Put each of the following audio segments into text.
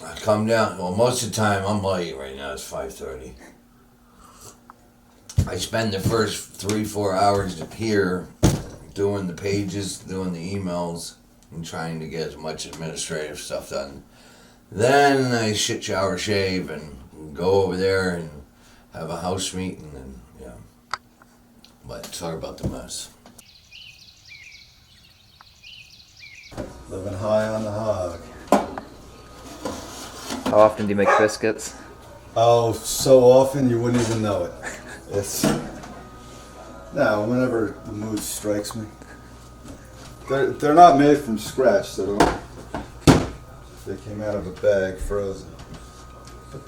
I come down. Well, most of the time I'm late right now. It's 5:30. I spend the first 3-4 hours here doing the pages, doing the emails, and trying to get as much administrative stuff done. Then I shit, shower, shave, and go over there and have a house meeting, and yeah. But sorry about the mess. Living high on the hog. How often do you make biscuits? Oh, so often you wouldn't even know it. It's no, whenever the mood strikes me. They're not made from scratch, so don't. They came out of a bag, frozen. But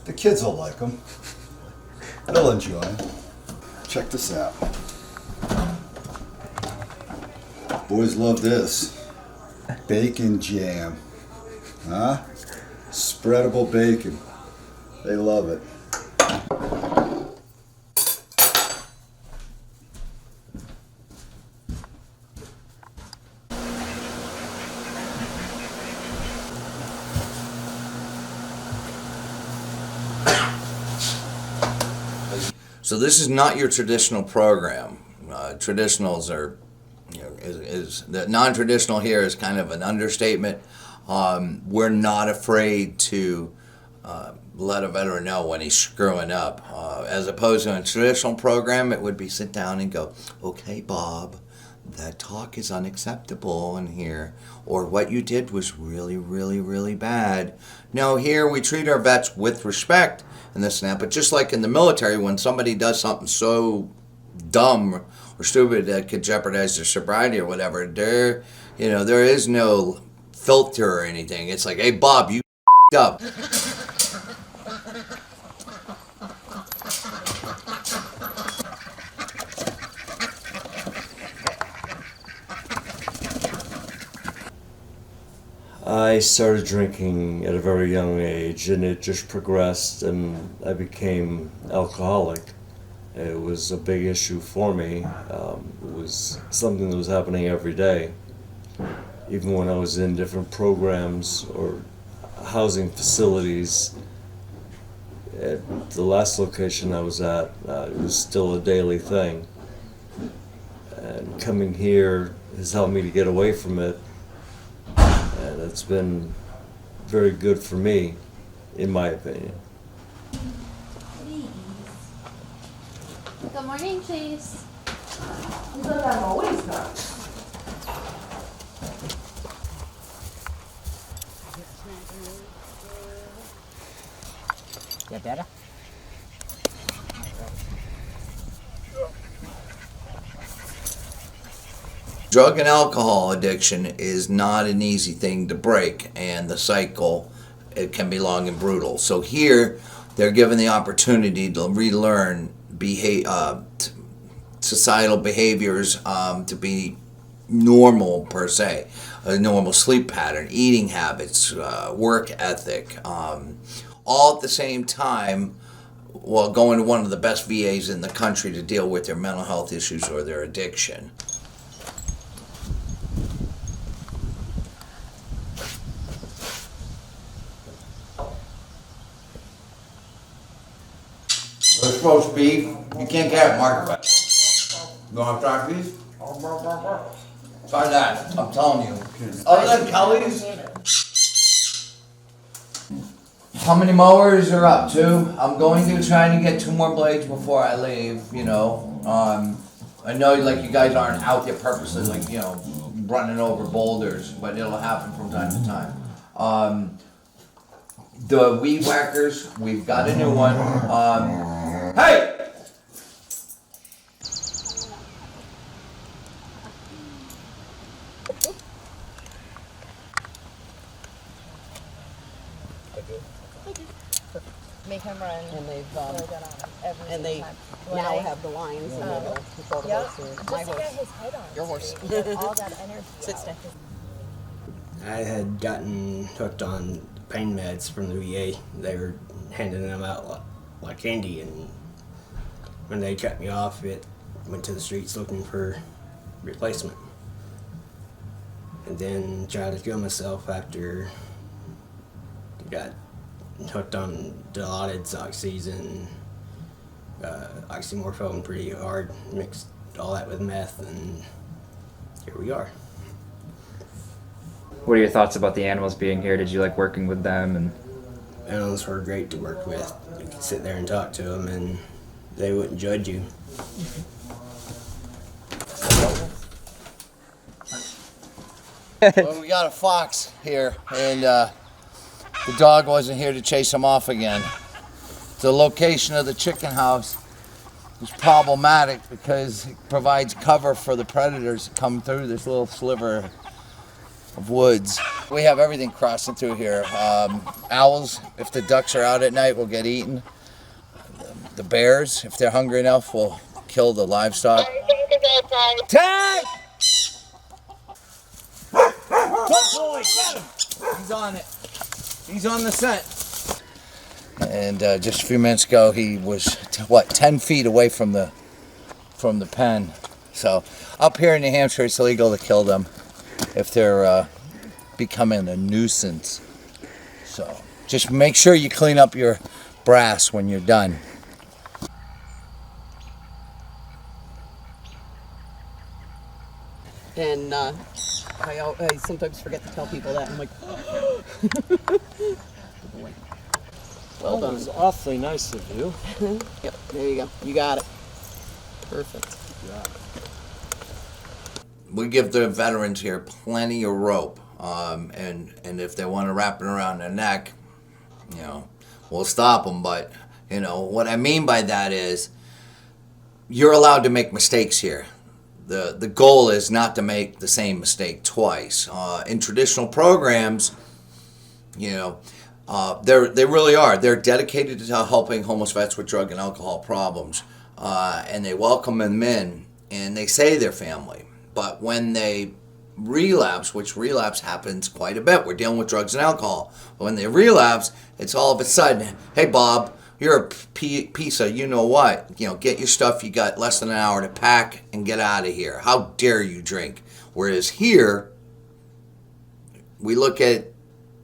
the kids will like them. They'll enjoy them. Check this out. Boys love this. Bacon jam. Huh? Spreadable bacon. They love it. So this is not your traditional program. Traditionals are, is the non-traditional here is kind of an understatement. We're not afraid to let a veteran know when he's screwing up. As opposed to a traditional program, it would be sit down and go, okay, Bob, that talk is unacceptable in here, or what you did was really, really, really bad. No, here we treat our vets with respect and this and that, but just like in the military, when somebody does something so dumb or stupid that could jeopardize their sobriety or whatever, there is no filter or anything. It's like, hey, Bob, you up. I started drinking at a very young age, and it just progressed, and I became alcoholic. It was a big issue for me. It was something that was happening every day. Even when I was in different programs or housing facilities, at the last location I was at, it was still a daily thing. And coming here has helped me to get away from it. And it's been very good for me, in my opinion. Good morning, please. I'm always done. Yeah, better? Drug and alcohol addiction is not an easy thing to break, and the cycle, it can be long and brutal. So here, they're given the opportunity to relearn societal behaviors to be normal per se, a normal sleep pattern, eating habits, work ethic, all at the same time while going to one of the best VAs in the country to deal with their mental health issues or their addiction. There's roast beef. You can't get it, Mark. You want to try beef? Try that. I'm telling you. Other than Kelly's. How many mowers are up? 2. I'm going to try to get 2 more blades before I leave. I know like you guys aren't out there purposely running over boulders, but it'll happen from time to time. The weed whackers, we've got a new one. Hey! Make him run. And they've Every and they time. now have the lines in the middle to control the Yeah. horse. Just My to get horse. his head on. Your horse. Get all that energy. Sits out. down. I had gotten hooked on pain meds from the VA. They were handing them out like candy, and when they cut me off, it went to the streets looking for replacement. And then tried to kill myself after got hooked on Dilaudid, oxygen, oxymorphone pretty hard, mixed all that with meth, and here we are. What are your thoughts about the animals being here? Did you like working with them? And Animals were great to work with. You could sit there and talk to them, and they wouldn't judge you. Well, we got a fox here, and the dog wasn't here to chase him off again. The location of the chicken house is problematic because it provides cover for the predators to come through this little sliver of woods. We have everything crossing through here. Owls, if the ducks are out at night, will get eaten. The bears, if they're hungry enough, will kill the livestock. Tag! Boy, get him! He's on it. He's on the scent. And just a few minutes ago, he was 10 feet away from the pen. So up here in New Hampshire, it's illegal to kill them if they're becoming a nuisance. So just make sure you clean up your brass when you're done. And I sometimes forget to tell people that. I'm like, well That done. was awfully nice of you. Yep, there you go. You got it. Perfect. We give the veterans here plenty of rope, and if they want to wrap it around their neck, you know, we'll stop them. But you know what I mean by that is you're allowed to make mistakes here. The goal is not to make the same mistake twice. In traditional programs, you know, they really are. They're dedicated to helping homeless vets with drug and alcohol problems, and they welcome them in, and they say they're family. But when they relapse, which relapse happens quite a bit, we're dealing with drugs and alcohol. But when they relapse, it's all of a sudden, hey Bob, you're a piece of you know what. You know, get your stuff. You got less than an hour to pack and get out of here. How dare you drink? Whereas here, we look at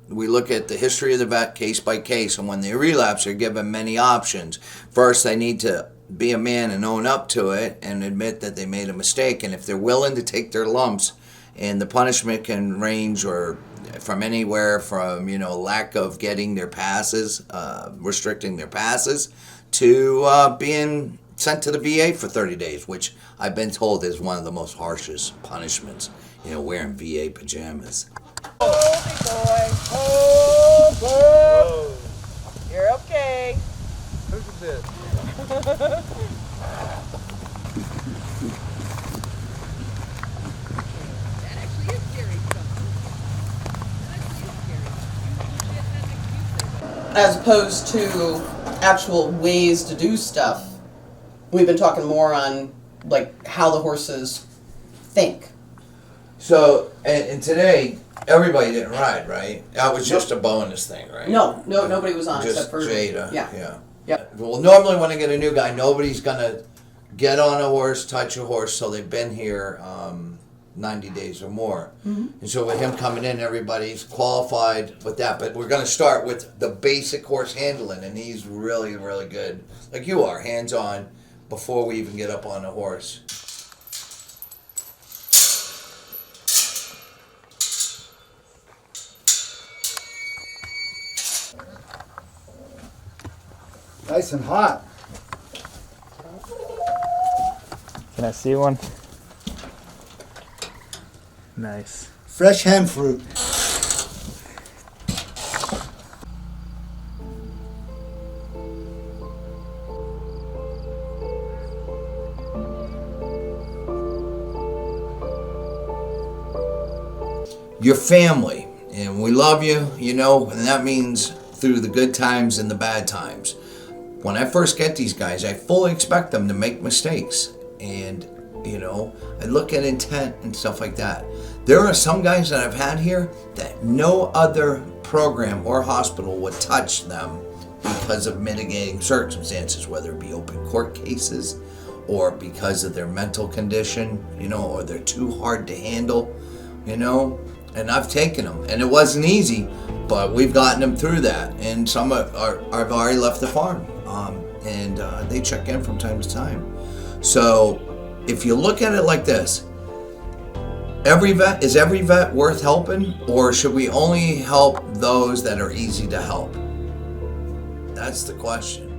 the history of the vet case by case, and when they relapse, they're given many options. First, they need to be a man and own up to it and admit that they made a mistake. And if they're willing to take their lumps, and the punishment can range or from anywhere from, you know, lack of getting their passes, restricting their passes, to being sent to the VA for 30 days, which I've been told is one of the most harshest punishments, you know, wearing VA pajamas. Oh, boy. You're okay. Look at this. As opposed to actual ways to do stuff, we've been talking more on like how the horses think. So, and today, everybody didn't ride, right? That was just a bonus thing, right? No, nobody was on Just except for Jada. Yeah. Well, normally when I get a new guy, nobody's gonna get on a horse, touch a horse, so they've been here 90 days or more. Mm-hmm. And so with him coming in, everybody's qualified with that. But we're gonna start with the basic horse handling, and he's really, really good, like you are, hands-on, before we even get up on a horse. Nice and hot. can I see one? Nice. Fresh hen fruit. Your family, and we love you, you know, and that means through the good times and the bad times. When I first get these guys, I fully expect them to make mistakes, and you know, I look at intent and stuff like that. There are some guys that I've had here that no other program or hospital would touch them because of mitigating circumstances, whether it be open court cases or because of their mental condition, you know, or they're too hard to handle, you know. And I've taken them, and it wasn't easy, but we've gotten them through that, and some have already left the farm, and they check in from time to time. So if you look at it like this, is every vet worth helping, or should we only help those that are easy to help? That's the question.